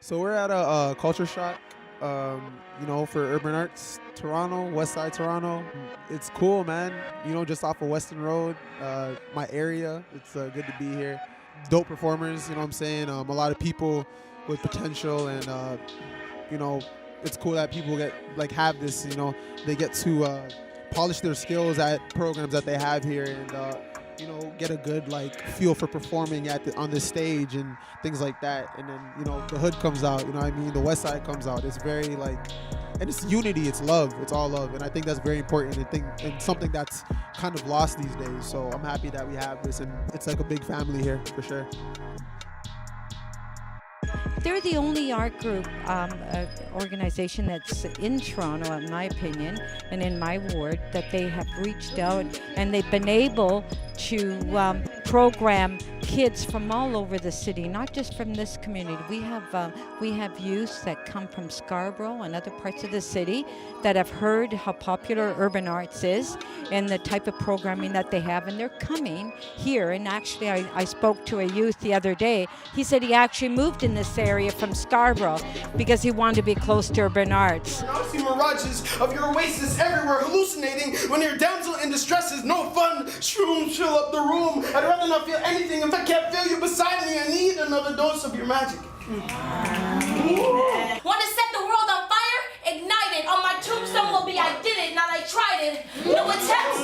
So we're at a CultureShock, for UrbanArts, Toronto, West Side Toronto. It's cool, man. Just off of Weston Road, my area. It's good to be here. Dope performers, what I'm saying? A lot of people with potential, and it's cool that people have this. They get to polish their skills at programs that they have here, and get a good feel for performing on this stage and things like that. And then the hood comes out, the West Side comes out. It's very and it's unity, it's love, it's all love, and I think that's very important. And something that's kind of lost these days. So I'm happy that we have this, and it's like a big family here for sure. They're the only art group organization that's in Toronto, in my opinion, and in my ward, that they have reached out and they've been able to program kids from all over the city, not just from this community. We have youths that come from Scarborough and other parts of the city that have heard how popular UrbanArts is and the type of programming that they have, and they're coming here. And actually, I spoke to a youth the other day. He said he actually moved in this area from Scarborough because he wanted to be close to UrbanArts. I see mirages of your oasis everywhere, hallucinating when your damsel in distress is no fun. Shrooms fill up the room. I'd rather not feel anything. If I can't feel you beside me, I need another dose of your magic. Want to set the world on fire? Ignite it. On my tombstone will be I did it, not I tried it. No attempts,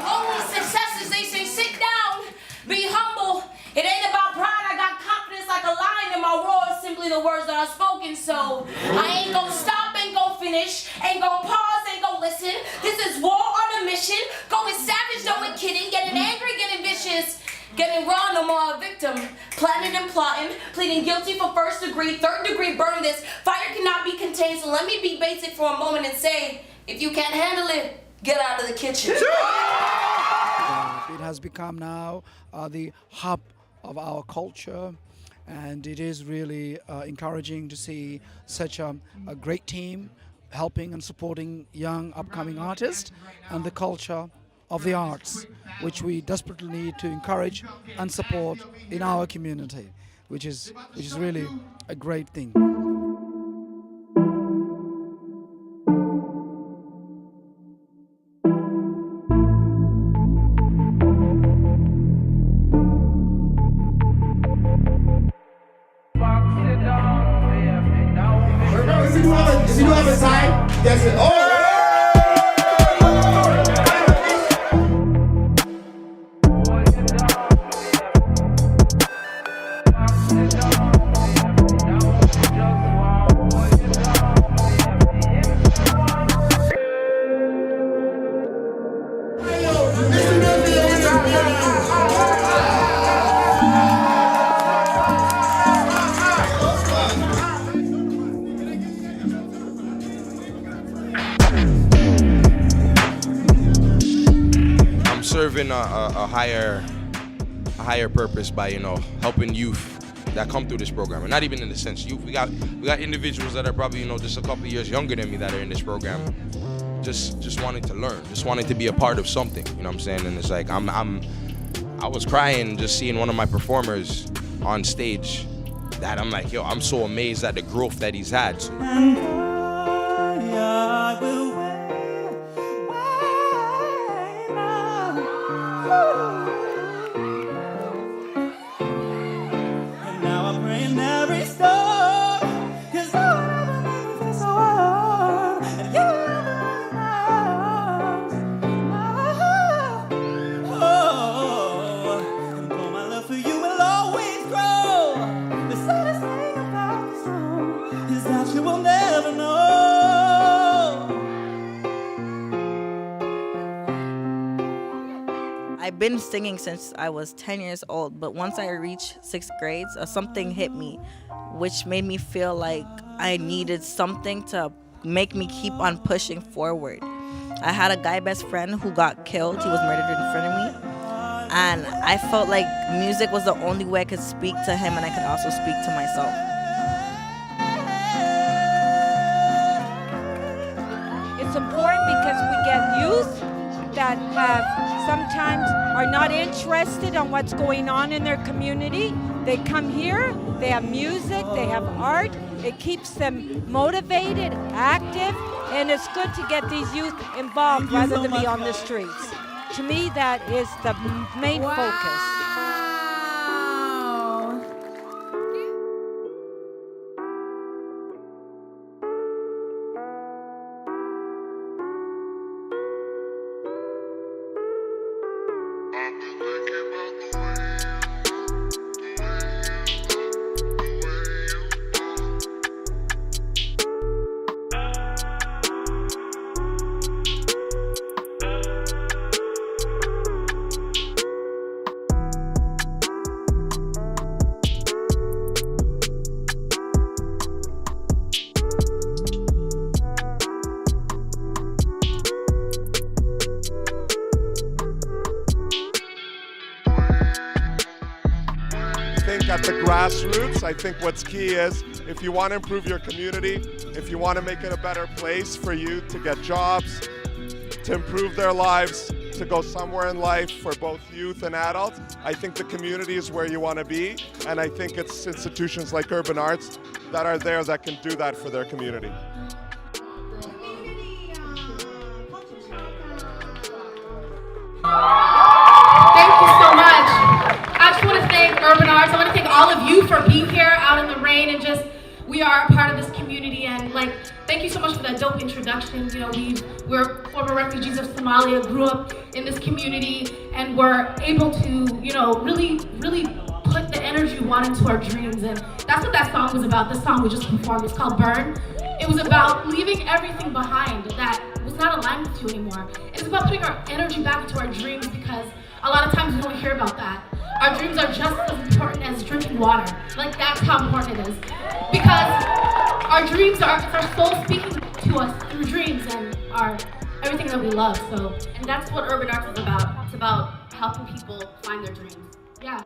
only successes. They say sit down, be humble. It ain't about pride. I got confidence like a lion, and my roar is simply the words that are spoken. So I ain't gonna stop, ain't gonna finish, ain't gonna pause, ain't gonna listen. This is war on a mission. Going savage, no one kidding. Getting angry, getting vicious. Getting raw, no more a victim. Planning and plotting, pleading guilty for first degree, third degree, burn this. Fire cannot be contained, so let me be basic for a moment and say, if you can't handle it, get out of the kitchen. It has become now the hub of our culture, and it is really encouraging to see such a great team helping and supporting young upcoming artists and the culture of the arts, which we desperately need to encourage and support in our community, which is really a great thing. Does he have a sign? Yes. Oh! Serving a higher purpose by helping youth that come through this program, and not even in the sense youth. We got individuals that are probably just a couple of years younger than me that are in this program, just wanting to learn, just wanting to be a part of something. You know what I'm saying? And it's like I was crying just seeing one of my performers on stage. That I'm like, yo, I'm so amazed at the growth that he's had. So. I've been singing since I was 10 years old, but once I reached 6th grade, something hit me, which made me feel like I needed something to make me keep on pushing forward. I had a guy best friend who got killed. He was murdered in front of me. And I felt like music was the only way I could speak to him, and I could also speak to myself. It's important because we get youth that have sometimes are not interested on what's going on in their community, They come here, they have music, they have art. It keeps them motivated, active, and it's good to get these youth involved rather than be on the streets. To me, that is the main focus. At the grassroots, I think what's key is if you want to improve your community, if you want to make it a better place for youth to get jobs, to improve their lives, to go somewhere in life for both youth and adults, I think the community is where you want to be, and I think it's institutions like UrbanArts that are there that can do that for their community. Thank you so much. I just want to thank UrbanArts. I want to thank all of you for being here out in the rain and just, we are a part of this community, and like, thank you so much for that dope introduction. You know, we're former refugees of Somalia, grew up in this community, and we're able to, you know, really put the energy we want into our dreams, and that's what that song was about. This song we just performed, it's called Burn. It was about leaving everything behind that was not aligned with you anymore. It's about putting our energy back into our dreams, because a lot of times we don't hear about that. Our dreams are just as important as drinking water. Like, that's how important it is. Because our dreams are, it's our soul speaking to us through dreams and everything that we love. So, and that's what UrbanArts is about. It's about helping people find their dreams. Yeah.